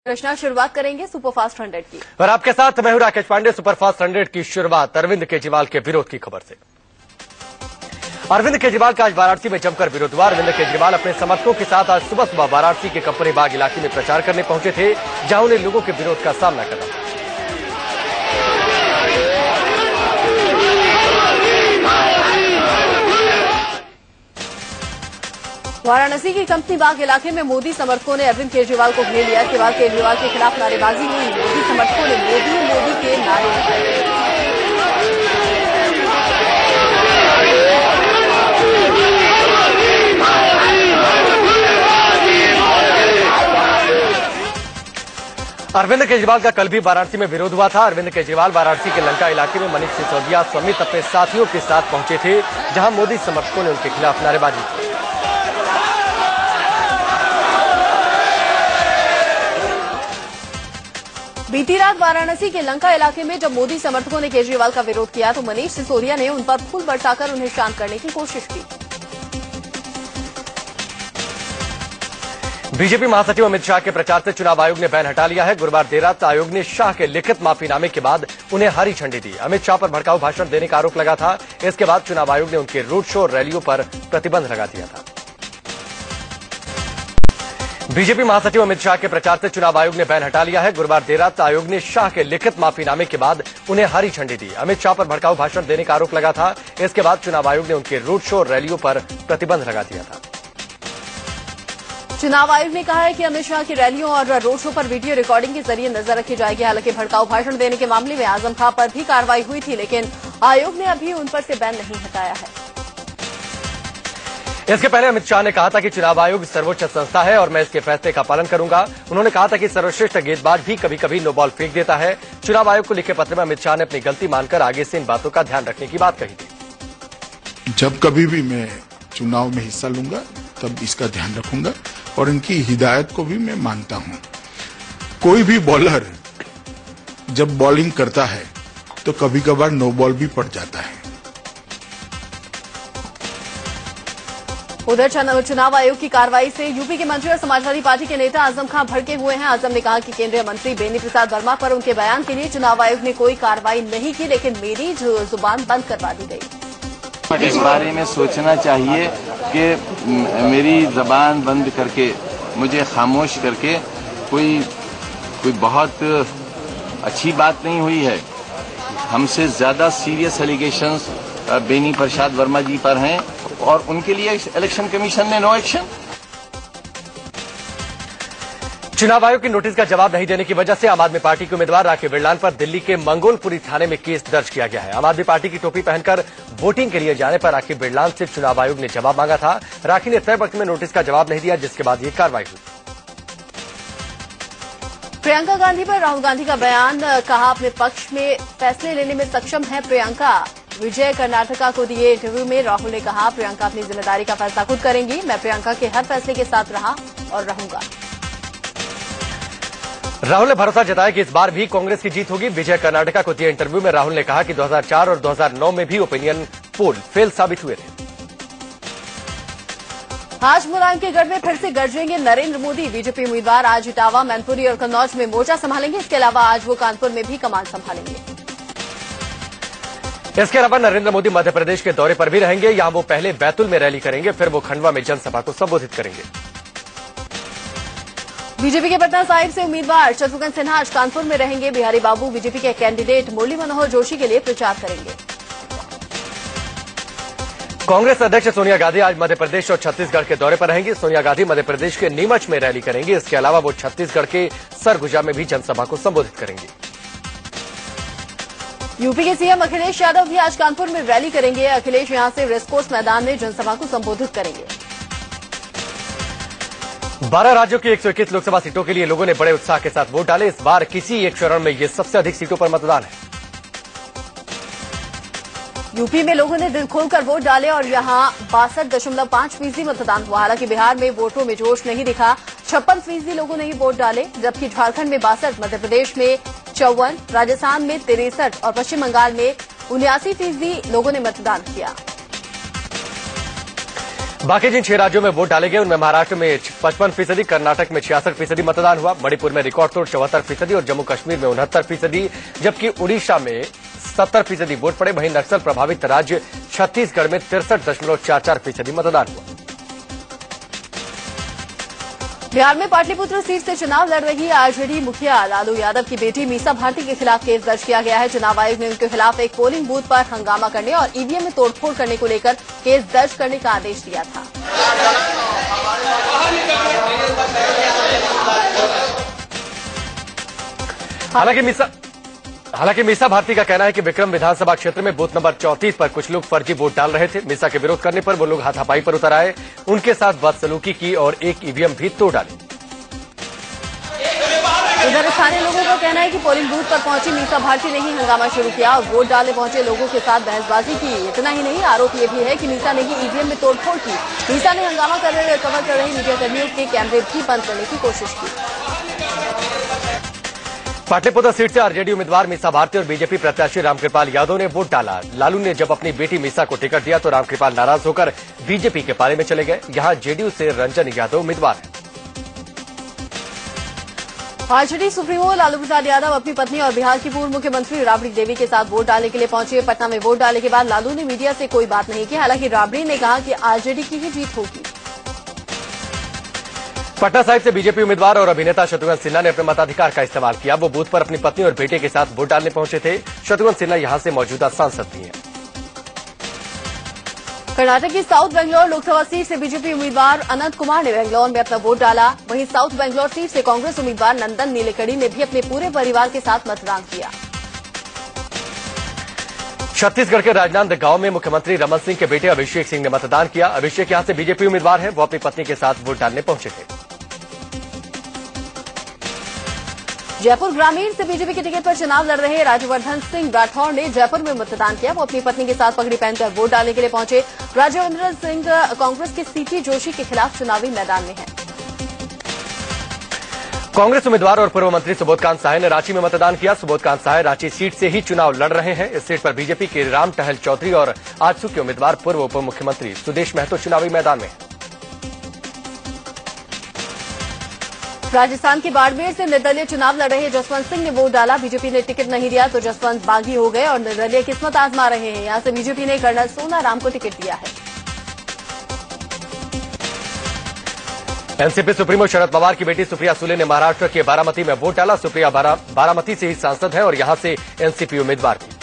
कृष्णा, शुरुआत करेंगे सुपरफास्ट 100 की। और आपके साथ मैं हूं राकेश पांडे। सुपरफास्ट 100 की शुरुआत अरविंद केजरीवाल के विरोध की खबर से। अरविंद केजरीवाल का आज वाराणसी में जमकर विरोध हुआ। अरविंद केजरीवाल अपने समर्थकों के साथ आज सुबह सुबह वाराणसी के कंपनी बाग इलाके में प्रचार करने पहुंचे थे, जहां उन्हें लोगों के विरोध का सामना करना था। वाराणसी की कंपनी बाग इलाके में मोदी समर्थकों ने अरविंद केजरीवाल को घेर लिया। केजरीवाल के खिलाफ नारेबाजी हुई। मोदी समर्थकों ने मोदी मोदी के नारे लगाए। अरविंद केजरीवाल का कल भी वाराणसी में विरोध हुआ था। अरविंद केजरीवाल वाराणसी के लंका इलाके में मनीष सिसोदिया समेत अपने साथियों के साथ पहुंचे थे, जहां मोदी समर्थकों ने उनके खिलाफ नारेबाजी की। बीती रात वाराणसी के लंका इलाके में जब मोदी समर्थकों ने केजरीवाल का विरोध किया तो मनीष सिसोदिया ने उन पर फूल बरसाकर उन्हें शांत करने की कोशिश की। बीजेपी महासचिव अमित शाह के प्रचार से चुनाव आयोग ने बैन हटा लिया है। गुरुवार देर रात आयोग ने शाह के लिखित माफीनामे के बाद उन्हें हरी झंडी दी। अमित शाह पर भड़काऊ भाषण देने का आरोप लगा था। इसके बाद चुनाव आयोग ने उनके रोड शो और रैलियों पर प्रतिबंध लगा दिया था। बीजेपी महासचिव अमित शाह के प्रचार से चुनाव आयोग ने बैन हटा लिया है। गुरुवार देर रात आयोग ने शाह के लिखित माफीनामे के बाद उन्हें हरी झंडी दी। अमित शाह पर भड़काऊ भाषण देने का आरोप लगा था। इसके बाद चुनाव आयोग ने उनके रोड शो और रैलियों पर प्रतिबंध लगा दिया था। चुनाव आयोग ने कहा है कि अमित शाह की रैलियों और रोड शो पर वीडियो रिकॉर्डिंग के जरिए नजर रखी जाएगी। हालांकि भड़काऊ भाषण देने के मामले में आजम खां पर भी कार्रवाई हुई थी, लेकिन आयोग ने अभी उन पर से बैन नहीं हटाया है। इसके पहले अमित शाह ने कहा था कि चुनाव आयोग सर्वोच्च संस्था है और मैं इसके फैसले का पालन करूंगा। उन्होंने कहा था कि सर्वश्रेष्ठ गेंदबाज भी कभी कभी नो बॉल फेंक देता है। चुनाव आयोग को लिखे पत्र में अमित शाह ने अपनी गलती मानकर आगे से इन बातों का ध्यान रखने की बात कही थी। जब कभी भी मैं चुनाव में हिस्सा लूंगा तब इसका ध्यान रखूंगा और इनकी हिदायत को भी मैं मानता हूं। कोई भी बॉलर जब बॉलिंग करता है तो कभी कभार नो बॉल भी पड़ जाता है। उधर चुनाव आयोग की कार्रवाई से यूपी के मंत्री और समाजवादी पार्टी के नेता आजम खां भड़के हुए हैं। आजम ने कहा कि केंद्रीय मंत्री बेनी प्रसाद वर्मा पर उनके बयान के लिए चुनाव आयोग ने कोई कार्रवाई नहीं की, लेकिन मेरी जुबान बंद करवा दी गई। इस बारे में सोचना चाहिए कि मेरी जबान बंद करके, मुझे खामोश करके कोई बहुत अच्छी बात नहीं हुई है। हमसे ज्यादा सीरियस एलिगेशंस बेनी प्रसाद वर्मा जी पर हैं और उनके लिए इलेक्शन कमीशन ने नो एक्शन। चुनाव आयोग के नोटिस का जवाब नहीं देने की वजह से आम आदमी पार्टी के उम्मीदवार राखी बिरलान पर दिल्ली के मंगोलपुरी थाने में केस दर्ज किया गया है। आम आदमी पार्टी की टोपी पहनकर वोटिंग के लिए जाने पर राखी बिरलान से चुनाव आयोग ने जवाब मांगा था। राखी ने तय वक्त में नोटिस का जवाब नहीं दिया, जिसके बाद ये कार्रवाई हुई। प्रियंका गांधी पर राहुल गांधी का बयान, कहा अपने पक्ष में फैसले लेने में सक्षम है प्रियंका। विजय कर्नाटका को दिए इंटरव्यू में राहुल ने कहा प्रियंका अपनी जिम्मेदारी का फैसला खुद करेंगी। मैं प्रियंका के हर फैसले के साथ रहा और रहूंगा। राहुल ने भरोसा जताया कि इस बार भी कांग्रेस की जीत होगी। विजय कर्नाटका को दिए इंटरव्यू में राहुल ने कहा कि 2004 और 2009 में भी ओपिनियन पोल फेल साबित हुए थे। आज मुलायम के गढ़ में फिर से गरजेंगे नरेंद्र मोदी। बीजेपी उम्मीदवार आज इटावा, मैनपुरी और कन्नौज में मोर्चा संभालेंगे। इसके अलावा आज वो कानपुर में भी कमान संभालेंगे। इसके अलावा नरेंद्र मोदी मध्य प्रदेश के दौरे पर भी रहेंगे। यहां वो पहले बैतूल में रैली करेंगे, फिर वो खंडवा में जनसभा को संबोधित करेंगे। बीजेपी के पटना साहिब से उम्मीदवार शत्रुघ्न सिन्हा आज कानपुर में रहेंगे। बिहारी बाबू बीजेपी के कैंडिडेट मुरली मनोहर जोशी के लिए प्रचार करेंगे। कांग्रेस अध्यक्ष सोनिया गांधी आज मध्य प्रदेश और छत्तीसगढ़ के दौरे पर रहेंगी। सोनिया गांधी मध्य प्रदेश के नीमच में रैली करेंगी। इसके अलावा वो छत्तीसगढ़ के सरगुजा में भी जनसभा को संबोधित करेंगी। यूपी के सीएम अखिलेश यादव भी आज कानपुर में रैली करेंगे। अखिलेश यहां से रेसकोर्स मैदान में जनसभा को संबोधित करेंगे। 12 राज्यों की 121 लोकसभा सीटों के लिए लोगों ने बड़े उत्साह के साथ वोट डाले। इस बार किसी एक चरण में ये सबसे अधिक सीटों पर मतदान है। यूपी में लोगों ने दिल खोलकर वोट डाले और यहां 62.5% मतदान हुआ। हालांकि बिहार में वोटरों में जोश नहीं दिखा। 56% लोगों ने ही वोट डाले, जबकि झारखंड में 62%, मध्य प्रदेश में 54%, राजस्थान में 63% और पश्चिम बंगाल में 79% लोगों ने मतदान किया। बाकी जिन 6 राज्यों में वोट डाले गए उनमें महाराष्ट्र में 55%, कर्नाटक में 66% मतदान हुआ, मणिपुर में रिकॉर्ड तोड़ 74% और जम्मू कश्मीर में 69%, जबकि उड़ीसा में 70% वोट पड़े। वहीं नक्सल प्रभावित राज्य छत्तीसगढ़ में 63.44% मतदान हुआ। बिहार में पाटलिपुत्र सीट से चुनाव लड़ रही आरजेडी मुखिया लालू यादव की बेटी मीसा भारती के खिलाफ केस दर्ज किया गया है। चुनाव आयोग ने उनके खिलाफ एक पोलिंग बूथ पर हंगामा करने और ईवीएम में तोड़फोड़ करने को लेकर केस दर्ज करने का आदेश दिया था। हालांकि मीसा भारती का कहना है कि विक्रम विधानसभा क्षेत्र में बूथ नंबर 34 पर कुछ लोग फर्जी वोट डाल रहे थे। मीसा के विरोध करने पर वो लोग हाथापाई पर उतर आए, उनके साथ बदसलूकी की और एक ईवीएम भी तोड़ डाली। इधर स्थानीय लोगों का कहना है कि पोलिंग बूथ पर पहुंची मीसा भारती ने ही हंगामा शुरू किया और वोट डालने पहुंचे लोगों के साथ बहसबाजी की। इतना ही नहीं, आरोप ये भी है कि मीसा ने ही ईवीएम में तोड़फोड़ की। मीसा ने हंगामा कर रहे कवर कर रही मीडियाकर्मियों के कैमरे भी बंद करने की कोशिश की। पाटलिपुत्र सीट से आरजेडी उम्मीदवार मीसा भारती और बीजेपी प्रत्याशी रामकृपाल यादव ने वोट डाला। लालू ने जब अपनी बेटी मीसा को टिकट दिया तो रामकृपाल नाराज होकर बीजेपी के पाले में चले गए। यहां जेडीयू से रंजन यादव उम्मीदवार हैं। आरजेडी सुप्रीमो लालू प्रसाद यादव अपनी पत्नी और बिहार की पूर्व मुख्यमंत्री राबड़ी देवी के साथ वोट डालने के लिए पहुंचे। पटना में वोट डालने के बाद लालू ने मीडिया से कोई बात नहीं की। हालांकि राबड़ी ने कहा कि आरजेडी की ही जीत होगी। पटना साहिब से बीजेपी उम्मीदवार और अभिनेता शत्रुघ्न सिन्हा ने अपने मताधिकार का इस्तेमाल किया। वो बूथ पर अपनी पत्नी और बेटे के साथ वोट डालने पहुंचे थे। शत्रुघ्न सिन्हा यहां से मौजूदा सांसद भी हैं। कर्नाटक की साउथ बेंगलोर लोकसभा सीट से बीजेपी उम्मीदवार अनंत कुमार ने बेंगलोर में अपना वोट डाला। वहीं साउथ बेंगलोर सीट से कांग्रेस उम्मीदवार नंदन नीलेकड़ी ने भी अपने पूरे परिवार के साथ मतदान किया। छत्तीसगढ़ के राजनांदगांव में मुख्यमंत्री रमन सिंह के बेटे अभिषेक सिंह ने मतदान किया। अभिषेक यहां से बीजेपी उम्मीदवार हैं। वो अपनी पत्नी के साथ वोट डालने पहुंचे थे। जयपुर ग्रामीण से बीजेपी के टिकट पर चुनाव लड़ रहे राज्यवर्धन सिंह राठौर ने जयपुर में मतदान किया। वो अपनी पत्नी के साथ पगड़ी पहनकर वोट डालने के लिए पहुंचे। राज्यवर्धन सिंह कांग्रेस के सीटी जोशी के खिलाफ चुनावी मैदान में हैं। कांग्रेस उम्मीदवार और पूर्व मंत्री सुबोधकांत सहाय ने रांची में मतदान किया। सुबोधकांत सहाय रांची सीट से ही चुनाव लड़ रहे हैं। इस सीट पर बीजेपी के राम टहल चौधरी और आजसू के उम्मीदवार पूर्व उप मुख्यमंत्री सुदेश महतो चुनावी मैदान में। राजस्थान के बाड़मेर से निर्दलीय चुनाव लड़ रहे जसवंत सिंह ने वोट डाला। बीजेपी ने टिकट नहीं दिया तो जसवंत बागी हो गए और निर्दलीय किस्मत आजमा रहे हैं। यहां से बीजेपी ने कर्नल सोनाराम को टिकट दिया है। एनसीपी सुप्रीमो शरद पवार की बेटी सुप्रिया सुले ने महाराष्ट्र के बारामती में वोट डाला। सुप्रिया बारामती से ही सांसद है और यहां से एनसीपी उम्मीदवार थी।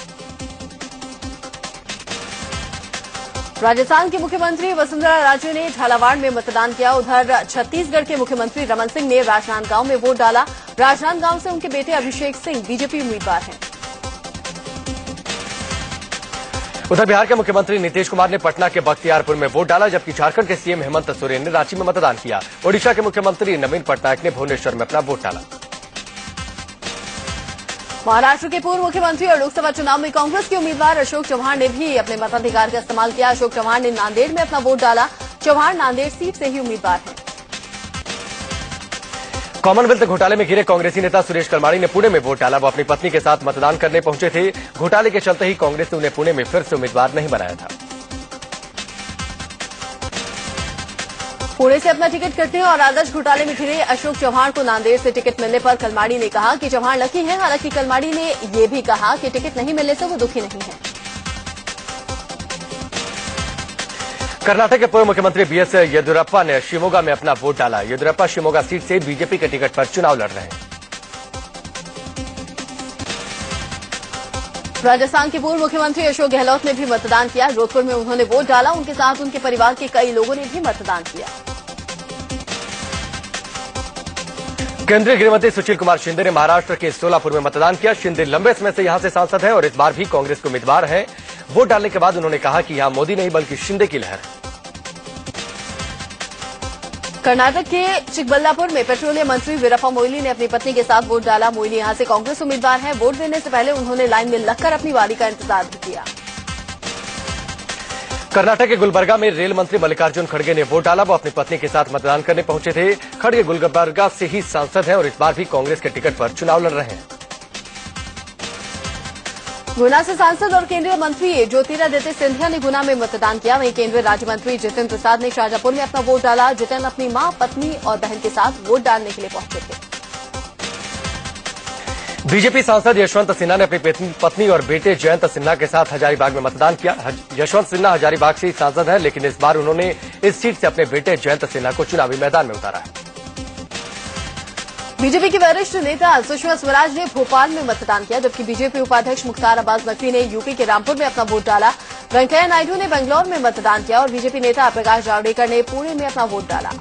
राजस्थान के मुख्यमंत्री वसुंधरा राजे ने झालावाड़ में मतदान किया। उधर छत्तीसगढ़ के मुख्यमंत्री रमन सिंह ने राजनांदगांव में वोट डाला। राजनांदगांव से उनके बेटे अभिषेक सिंह बीजेपी उम्मीदवार हैं। उधर बिहार के मुख्यमंत्री नीतीश कुमार ने पटना के बख्तियारपुर में वोट डाला, जबकि झारखंड के सीएम हेमंत सोरेन ने रांची में मतदान किया। ओडिशा के मुख्यमंत्री नवीन पटनायक ने भुवनेश्वर में अपना वोट डाला। महाराष्ट्र के पूर्व मुख्यमंत्री और लोकसभा चुनाव में कांग्रेस के उम्मीदवार अशोक चव्हाण ने भी अपने मताधिकार का इस्तेमाल किया। अशोक चव्हाण ने नांदेड़ में अपना वोट डाला। चव्हाण नांदेड़ सीट से ही उम्मीदवार हैं। कॉमनवेल्थ घोटाले में घिरे कांग्रेसी नेता सुरेश कलमाड़ी ने पुणे में वोट डाला। वो अपनी पत्नी के साथ मतदान करने पहुंचे थे। घोटाले के चलते ही कांग्रेस ने उन्हें पुणे में फिर से उम्मीदवार नहीं बनाया था। पुणे से अपना टिकट कटने और आदर्श घोटाले में घिरे अशोक चव्हाण को नांदेड़ से टिकट मिलने पर कलमाड़ी ने कहा कि चव्हाण लकी हैं। हालांकि कलमाड़ी ने यह भी कहा कि टिकट नहीं मिलने से वो दुखी नहीं है। कर्नाटक के पूर्व मुख्यमंत्री बीएस येदियुरप्पा ने शिवमोगा में अपना वोट डाला। येदियुरप्पा शिवमोगा सीट से बीजेपी के टिकट पर चुनाव लड़ रहे हैं। राजस्थान के पूर्व मुख्यमंत्री अशोक गहलोत ने भी मतदान किया। जोधपुर में उन्होंने वोट डाला। उनके साथ उनके परिवार के कई लोगों ने भी मतदान किया। केंद्रीय गृहमंत्री सुशील कुमार शिंदे ने महाराष्ट्र के सोलापुर में मतदान किया। शिंदे लंबे समय से यहां से सांसद हैं और इस बार भी कांग्रेस के उम्मीदवार हैं। वोट डालने के बाद उन्होंने कहा कि यहां मोदी नहीं बल्कि शिंदे की लहर है। कर्नाटक के चिकबल्लापुर में पेट्रोलियम मंत्री वीरप्पा मोइली ने अपनी पत्नी के साथ वोट डाला। मोइली यहां से कांग्रेस उम्मीदवार हैं। वोट देने से पहले उन्होंने लाइन में लगकर अपनी बारी का इंतजार भी किया। कर्नाटक के गुलबर्गा में रेल मंत्री मल्लिकार्जुन खड़गे ने वोट डाला। वो अपनी पत्नी के साथ मतदान करने पहुंचे थे। खड़गे गुलबर्गा से ही सांसद हैं और इस बार भी कांग्रेस के टिकट पर चुनाव लड़ रहे हैं। गुना से सांसद और केंद्रीय मंत्री ज्योतिरादित्य सिंधिया ने गुना में मतदान किया। वहीं केंद्रीय राज्य मंत्री जितिन प्रसाद ने शाजापुर में अपना वोट डाला। जितिन अपनी मां, पत्नी और बहन के साथ वोट डालने के लिए पहुंचे थे। बीजेपी सांसद यशवंत सिन्हा ने अपनी पत्नी और बेटे जयंत सिन्हा के साथ हजारीबाग में मतदान किया। यशवंत सिन्हा हजारीबाग से ही सांसद हैं, लेकिन इस बार उन्होंने इस सीट से अपने बेटे जयंत सिन्हा को चुनावी मैदान में उतारा है। बीजेपी की वरिष्ठ नेता सुषमा स्वराज ने भोपाल में मतदान किया, जबकि बीजेपी उपाध्यक्ष मुख्तार अब्बास नकवी ने यूपी के रामपुर में अपना वोट डाला। वेंकैया नायडू ने बेंगलौर में मतदान किया और बीजेपी नेता प्रकाश जावड़ेकर ने पुणे में अपना वोट डाला।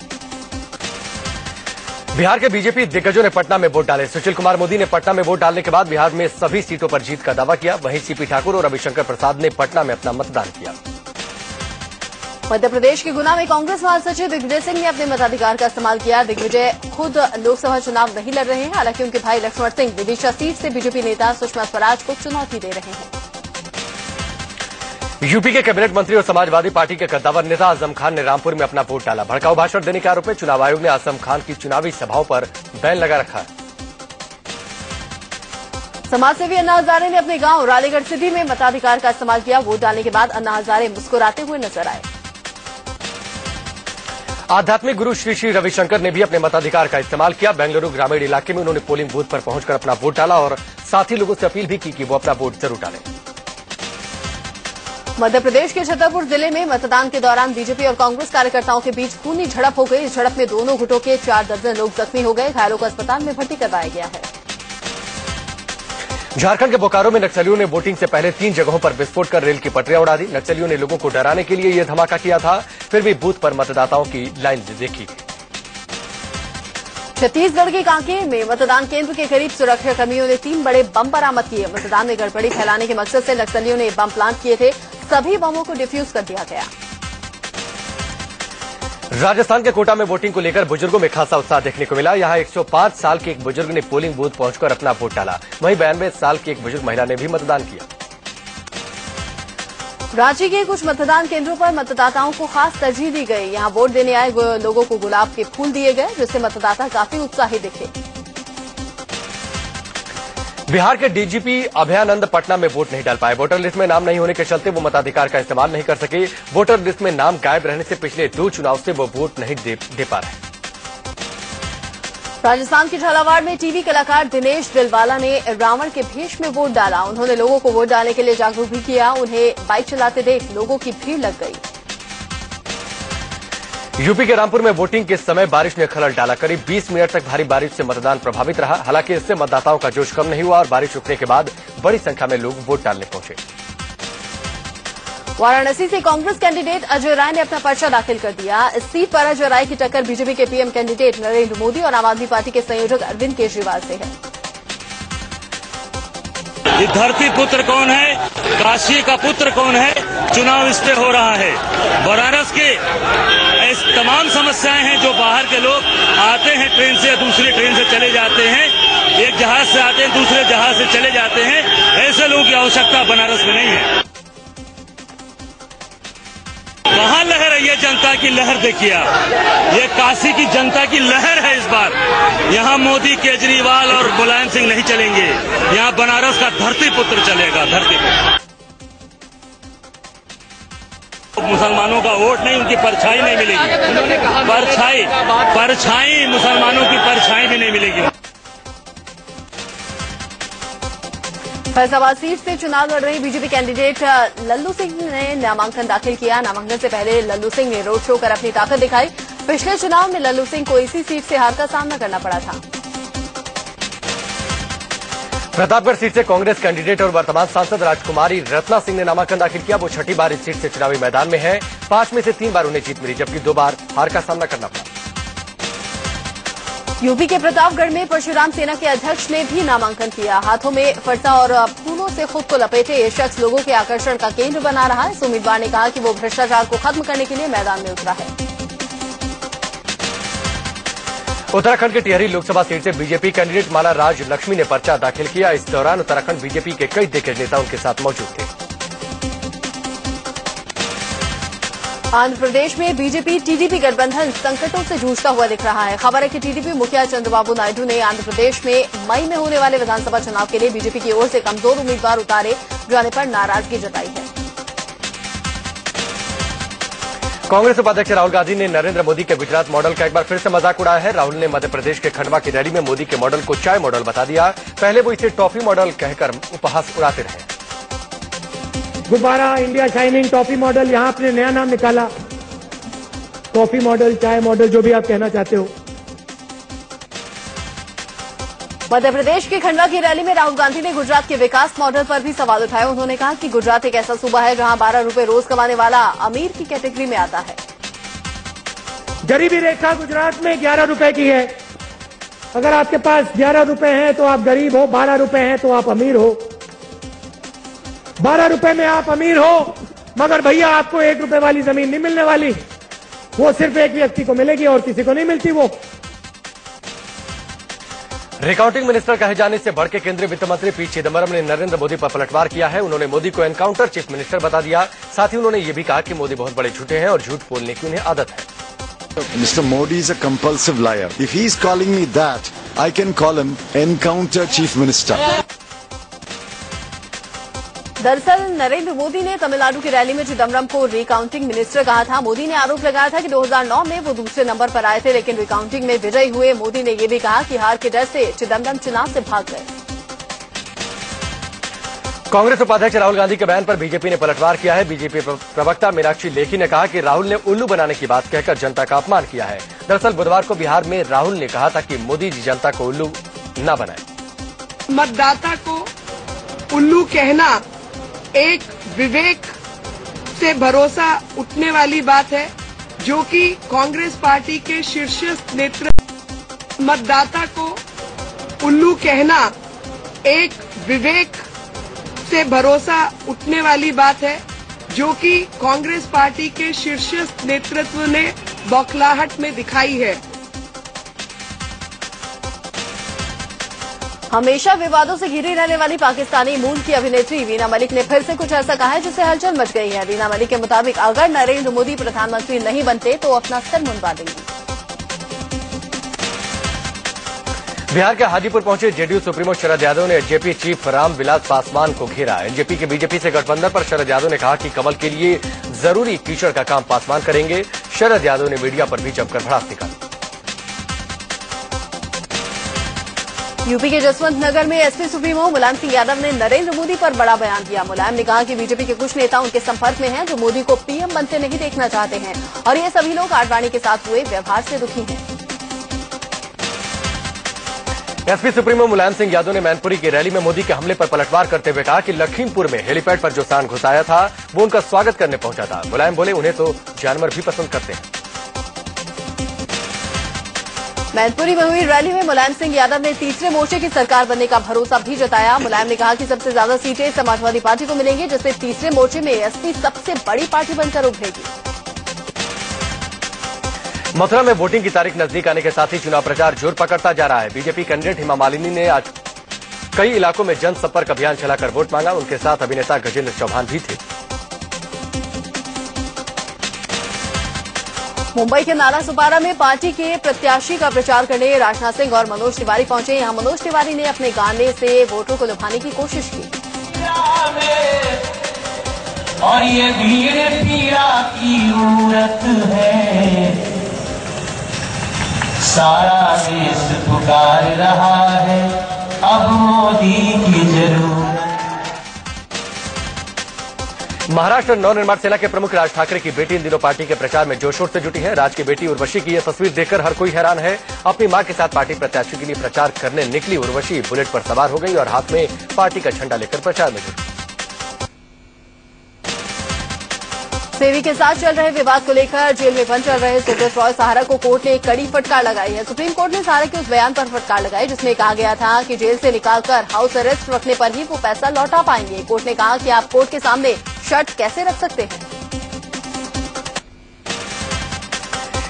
बिहार के बीजेपी दिग्गजों ने पटना में वोट डाले। सुशील कुमार मोदी ने पटना में वोट डालने के बाद बिहार में सभी सीटों पर जीत का दावा किया। वहीं सीपी ठाकुर और रविशंकर प्रसाद ने पटना में अपना मतदान किया। मध्य प्रदेश के गुना में कांग्रेस महासचिव दिग्विजय सिंह ने अपने मताधिकार का इस्तेमाल किया। दिग्विजय खुद लोकसभा चुनाव नहीं लड़ रहे हैं, हालांकि उनके भाई लक्ष्मण सिंह विदिशा सीट से बीजेपी नेता सुषमा स्वराज को चुनौती दे रहे हैं। यूपी के कैबिनेट मंत्री और समाजवादी पार्टी के कद्दावर नेता आजम खान ने रामपुर में अपना वोट डाला। भड़काऊ भाषण देने के आरोप में चुनाव आयोग ने आजम खान की चुनावी सभाओं पर बैन लगा रखा है। समाजसेवी अन्ना हजारे ने अपने गांव रालेगढ़ सिटी में मताधिकार का इस्तेमाल किया। वोट डालने के बाद अन्ना हजारे मुस्कुराते हुए नजर आए। आध्यात्मिक गुरु श्री श्री रविशंकर ने भी अपने मताधिकार का इस्तेमाल किया। बेंगलुरु ग्रामीण इलाके में उन्होंने पोलिंग बूथ पर पहुंचकर अपना वोट डाला और साथ ही लोगों से अपील भी की कि वो अपना वोट जरूर डालें। मध्य प्रदेश के छतरपुर जिले में मतदान के दौरान बीजेपी और कांग्रेस कार्यकर्ताओं के बीच खूनी झड़प हो गई। इस झड़प में दोनों गुटों के 4 दर्जन लोग जख्मी हो गए। घायलों को अस्पताल में भर्ती करवाया गया है। झारखंड के बोकारो में नक्सलियों ने वोटिंग से पहले 3 जगहों पर विस्फोट कर रेल की पटरियां उड़ा दी। नक्सलियों ने लोगों को डराने के लिए यह धमाका किया था, फिर भी बूथ पर मतदाताओं की लाइन देखी गई। छत्तीसगढ़ के कांकेर में मतदान केंद्र के करीब सुरक्षाकर्मियों ने 3 बड़े बम बरामद किए। मतदान में गड़बड़ी फैलाने के मकसद से नक्सलियों ने बम प्लांट किए थे। सभी बमों को डिफ्यूज कर दिया गया। राजस्थान के कोटा में वोटिंग को लेकर बुजुर्गों में खासा उत्साह देखने को मिला। यहां 105 साल के एक बुजुर्ग ने पोलिंग बूथ पहुंचकर अपना वोट डाला। वहीं 92 साल की एक बुजुर्ग महिला ने भी मतदान किया। रांची के कुछ मतदान केंद्रों पर मतदाताओं को खास तरजीह दी गई। यहां वोट देने आए लोगों को गुलाब के फूल दिए गए, जिससे मतदाता काफी उत्साहित दिखे। बिहार के डीजीपी अभयानंद पटना में वोट नहीं डाल पाए। वोटर लिस्ट में नाम नहीं होने के चलते वो मताधिकार का इस्तेमाल नहीं कर सके। वोटर लिस्ट में नाम गायब रहने से पिछले 2 चुनाव से वो वोट नहीं दे पा रहे। राजस्थान के झालावाड़ में टीवी कलाकार दिनेश दिलवाला ने रावण के भेष में वोट डाला। उन्होंने लोगों को वोट डालने के लिए जागरूक भी किया। उन्हें बाइक चलाते देख लोगों की भीड़ लग गई। यूपी के रामपुर में वोटिंग के समय बारिश ने खलल डाला। करीब 20 मिनट तक भारी बारिश से मतदान प्रभावित रहा। हालांकि इससे मतदाताओं का जोश कम नहीं हुआ और बारिश रुकने के बाद बड़ी संख्या में लोग वोट डालने पहुंचे। वाराणसी से कांग्रेस कैंडिडेट अजय राय ने अपना पर्चा दाखिल कर दिया। इस सीट पर अजय राय की टक्कर बीजेपी के पीएम कैंडिडेट नरेंद्र मोदी और आम आदमी पार्टी के संयोजक अरविंद केजरीवाल से है। ये धरती पुत्र कौन है, काशी का पुत्र कौन है, चुनाव इस पे हो रहा है। बनारस के ऐसी तमाम समस्याएं हैं जो बाहर के लोग आते हैं ट्रेन से या दूसरी ट्रेन से चले जाते हैं, एक जहाज से आते हैं दूसरे जहाज से चले जाते हैं। ऐसे लोगों की आवश्यकता बनारस में नहीं है। कहाँ लहर है, ये जनता की लहर देखिए आप, ये काशी की जनता की लहर है इस बार। यहाँ मोदी, केजरीवाल और मुलायम सिंह नहीं चलेंगे, यहाँ बनारस का धरती पुत्र चलेगा। धरती पुत्र मुसलमानों का वोट नहीं, उनकी परछाई नहीं मिलेगी। परछाई मुसलमानों की परछाई भी नहीं मिलेगी। फैजाबाद सीट से चुनाव लड़ रही बीजेपी कैंडिडेट लल्लू सिंह ने नामांकन दाखिल किया। नामांकन से पहले लल्लू सिंह ने रोड शो कर अपनी ताकत दिखाई। पिछले चुनाव में लल्लू सिंह को इसी सीट से हार का सामना करना पड़ा था। प्रतापगढ़ सीट से कांग्रेस कैंडिडेट और वर्तमान सांसद राजकुमारी रत्ना सिंह ने नामांकन दाखिल किया। वो 6ठी बार इस सीट से चुनावी मैदान में है। 5 में से 3 बार उन्हें जीत मिली, जबकि 2 बार हार का सामना करना पड़ा। यूपी के प्रतापगढ़ में परशुराम सेना के अध्यक्ष ने भी नामांकन किया। हाथों में फरसा और फूलों से खुद को लपेटे ये शख्स लोगों के आकर्षण का केंद्र बना रहा है। इस उम्मीदवार ने कहा कि वो भ्रष्टाचार को खत्म करने के लिए मैदान में उतरा है। उत्तराखंड के टिहरी लोकसभा सीट से बीजेपी कैंडिडेट माला राज लक्ष्मी ने पर्चा दाखिल किया। इस दौरान उत्तराखंड बीजेपी के कई दिग्गज नेता उनके साथ मौजूद थे। आंध्र प्रदेश में बीजेपी टीडीपी गठबंधन संकटों से जूझता हुआ दिख रहा है। खबर है कि टीडीपी मुखिया चंद्रबाबू नायडू ने आंध्र प्रदेश में मई में होने वाले विधानसभा चुनाव के लिए बीजेपी की ओर से कमजोर उम्मीदवार उतारे जाने पर नाराजगी जताई है। कांग्रेस उपाध्यक्ष राहुल गांधी ने नरेंद्र मोदी के गुजरात मॉडल का एक बार फिर से मजाक उड़ाया है। राहुल ने मध्य प्रदेश के खंडवा की रैली में मोदी के मॉडल को चाय मॉडल बता दिया। पहले वो इसे टॉफी मॉडल कहकर उपहास उड़ाते रहे। गुब्बारा इंडिया शाइनिंग टॉफी मॉडल, यहाँ आपने नया नाम निकाला, टॉफी मॉडल, चाय मॉडल, जो भी आप कहना चाहते हो। मध्य प्रदेश के खंडवा की रैली में राहुल गांधी ने गुजरात के विकास मॉडल पर भी सवाल उठाए। उन्होंने कहा कि गुजरात एक ऐसा सूबा है जहां 12 रुपए रोज कमाने वाला अमीर की कैटेगरी में आता है। गरीबी रेखा गुजरात में 11 रुपए की है। अगर आपके पास 11 रुपए हैं तो आप गरीब हो, 12 रुपए हैं तो आप अमीर हो। 12 रुपए में आप अमीर हो, मगर भैया आपको 1 रुपए वाली जमीन नहीं मिलने वाली। वो सिर्फ एक व्यक्ति को मिलेगी और किसी को नहीं मिलती। वो रिकाउंटिंग मिनिस्टर कहे जाने से बढ़ के केंद्रीय वित्त मंत्री पी चिदम्बरम ने नरेंद्र मोदी पर पलटवार किया है। उन्होंने मोदी को एनकाउंटर चीफ मिनिस्टर बता दिया। साथ ही उन्होंने ये भी कहा कि मोदी बहुत बड़े झूठे हैं और झूठ बोलने की उन्हें आदत है। Mr. Modi is a compulsive liar. If he is calling me that, I can call him Encounter Chief Minister. दरअसल नरेंद्र मोदी ने तमिलनाडु की रैली में चिदम्बरम को रिकाउंटिंग मिनिस्टर कहा था। मोदी ने आरोप लगाया था कि 2009 में वो दूसरे नंबर पर आए थे, लेकिन रिकाउंटिंग में विजयी हुए। मोदी ने ये भी कहा कि हार के डर से चिदम्बरम चुनाव से भाग गए। कांग्रेस उपाध्यक्ष राहुल गांधी के बयान पर बीजेपी ने पलटवार किया है। बीजेपी प्रवक्ता मीनाक्षी लेखी ने कहा कि राहुल ने उल्लू बनाने की बात कहकर जनता का अपमान किया है। दरअसल बुधवार को बिहार में राहुल ने कहा था कि मोदी जी जनता को उल्लू न बनाए। मतदाता को उल्लू कहना एक विवेक से भरोसा उठने वाली बात है, जो कि कांग्रेस पार्टी के शीर्ष नेतृत्व। मतदाता को उल्लू कहना एक विवेक से भरोसा उठने वाली बात है, जो कि कांग्रेस पार्टी के शीर्ष नेतृत्व ने बौखलाहट में दिखाई है। हमेशा विवादों से घिरी रहने वाली पाकिस्तानी मूल की अभिनेत्री वीना मलिक ने फिर से कुछ ऐसा कहा है जिससे हलचल मच गई है। वीना मलिक के मुताबिक अगर नरेंद्र मोदी प्रधानमंत्री नहीं बनते तो अपना सर मुंडवा देंगी। बिहार के हाजीपुर पहुंचे जेडीयू सुप्रीमो शरद यादव ने एलजेपी चीफ रामविलास पासवान को घेरा। एलजेपी के बीजेपी से गठबंधन पर शरद यादव ने कहा कि कमल के लिए जरूरी कीचड़ का काम पासवान करेंगे। शरद यादव ने मीडिया पर भी जमकर भड़ास निकाली। यूपी के जसवंत नगर में एसपी सुप्रीमो मुलायम सिंह यादव ने नरेंद्र मोदी पर बड़ा बयान दिया। मुलायम ने कहा कि बीजेपी के कुछ नेता उनके संपर्क में हैं जो मोदी को पीएम बनते नहीं देखना चाहते हैं और ये सभी लोग आडवाणी के साथ हुए व्यवहार से दुखी हैं। एसपी सुप्रीमो मुलायम सिंह यादव ने मैनपुरी की रैली में मोदी के हमले पर पलटवार करते हुए कहा कि लखीमपुर में हेलीपैड पर जो सांड घुसाया था वो उनका स्वागत करने पहुंचा था। मुलायम बोले उन्हें तो जानवर भी पसंद करते हैं। मैनपुरी में हुई रैली में मुलायम सिंह यादव ने तीसरे मोर्चे की सरकार बनने का भरोसा भी जताया। मुलायम ने कहा कि सबसे ज्यादा सीटें समाजवादी पार्टी को मिलेंगी, जिससे तीसरे मोर्चे में एसपी सबसे बड़ी पार्टी बनकर उभरेगी। मथुरा में वोटिंग की तारीख नजदीक आने के साथ ही चुनाव प्रचार जोर पकड़ता जा रहा है। बीजेपी कैंडिडेट हेमा मालिनी ने आज कई इलाकों में जनसंपर्क अभियान चलाकर वोट मांगा। उनके साथ अभिनेता गजेंद्र चौहान भी थे। मुंबई के नाला सुपारा में पार्टी के प्रत्याशी का प्रचार करने राजनाथ सिंह और मनोज तिवारी पहुंचे। यहां मनोज तिवारी ने अपने गाने से वोटरों को लुभाने की कोशिश की। और ये भीड़ पीड़ा की उम्रत है, सारा देश पुकार रहा है, अब मोदी की जरूरत। महाराष्ट्र नवनिर्माण सेना के प्रमुख राज ठाकरे की बेटी इन दिनों पार्टी के प्रचार में जोर शोर से जुटी है। राज की बेटी उर्वशी की यह तस्वीर देखकर हर कोई हैरान है। अपनी मां के साथ पार्टी प्रत्याशी के लिए प्रचार करने निकली उर्वशी बुलेट पर सवार हो गई और हाथ में पार्टी का झंडा लेकर प्रचार में जुटी। सेवी के साथ चल रहे विवाद को लेकर जेल में बंद चल रहे सुब्रत रॉय सहारा को कोर्ट ने एक कड़ी फटकार लगाई है। सुप्रीम कोर्ट ने सहारा के उस बयान पर फटकार लगाई जिसमें कहा गया था कि जेल से निकालकर हाउस अरेस्ट रखने पर ही वो पैसा लौटा पाएंगे। कोर्ट ने कहा कि आप कोर्ट के सामने शर्त कैसे रख सकते हैं।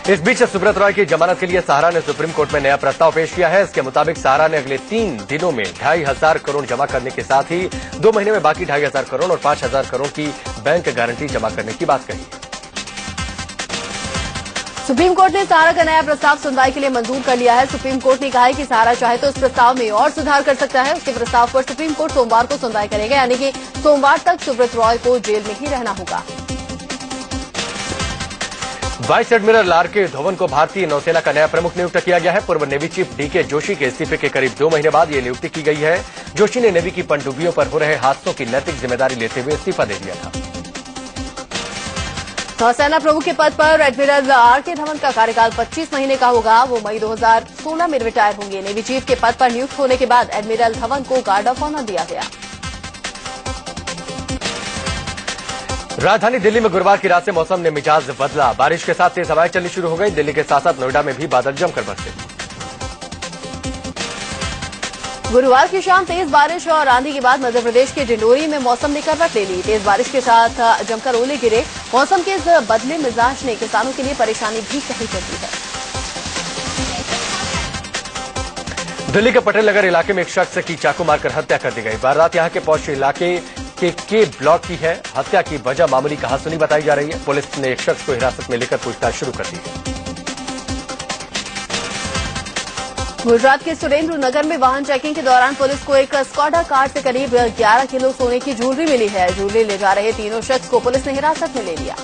इस बीच सुब्रत रॉय की जमानत के लिए सहारा ने सुप्रीम कोर्ट में नया प्रस्ताव पेश किया है। इसके मुताबिक सहारा ने अगले 3 दिनों में 2,500 करोड़ जमा करने के साथ ही 2 महीने में बाकी 2,500 करोड़ और 5,000 करोड़ की बैंक गारंटी जमा करने की बात कही है। सुप्रीम कोर्ट ने सहारा का नया प्रस्ताव सुनवाई के लिए मंजूर कर लिया है। सुप्रीम कोर्ट ने कहा है कि सहारा चाहे तो इस प्रस्ताव में और सुधार कर सकता है। उसके प्रस्ताव पर सुप्रीम कोर्ट सोमवार को सुनवाई करेगा, यानी कि सोमवार तक सुब्रत रॉय को जेल में ही रहना होगा। Vice admiral R K. धवन को भारतीय नौसेना का नया प्रमुख नियुक्त किया गया है। पूर्व नेवी चीफ डी.के. जोशी के इस्तीफे के करीब 2 महीने बाद ये नियुक्ति की गई है। जोशी ने नेवी की पनडुब्बियों पर हो रहे हादसों की नैतिक जिम्मेदारी लेते हुए इस्तीफा दे दिया था। नौसेना प्रमुख के पद पर एडमिरल आर.के. धवन का कार्यकाल 25 महीने का होगा। वो मई 2016 में रिटायर होंगे। नेवी चीफ के पद पर नियुक्त होने के बाद एडमिरल धवन को गार्ड ऑफ ऑनर दिया गया। राजधानी दिल्ली में गुरुवार की रात से मौसम ने मिजाज बदला। बारिश के साथ तेज हवाएं चलनी शुरू हो गई। दिल्ली के साथ साथ नोएडा में भी बादल जमकर बरसे। गुरुवार की शाम तेज बारिश और आंधी के बाद मध्य प्रदेश के डिंडोरी में मौसम ने करवट ले ली। तेज बारिश के साथ जमकर ओले गिरे। मौसम के इस बदले मिजाज ने किसानों के लिए परेशानी भी कही कर दी है। दिल्ली के पटेल नगर इलाके में एक शख्स की चाकू मारकर हत्या कर दी गई। वारदात यहां के पौष इलाके के ब्लॉक की है। हत्या की वजह मामूली कहासुनी बताई जा रही है। पुलिस ने एक शख्स को हिरासत में लेकर पूछताछ शुरू कर दी है। गुजरात के सुरेंद्र नगर में वाहन चेकिंग के दौरान पुलिस को एक स्कॉडा कार से करीब 11 किलो सोने की ज्वेलरी मिली है। ज्वेलरी ले जा रहे तीनों शख्स को पुलिस ने हिरासत में ले लिया।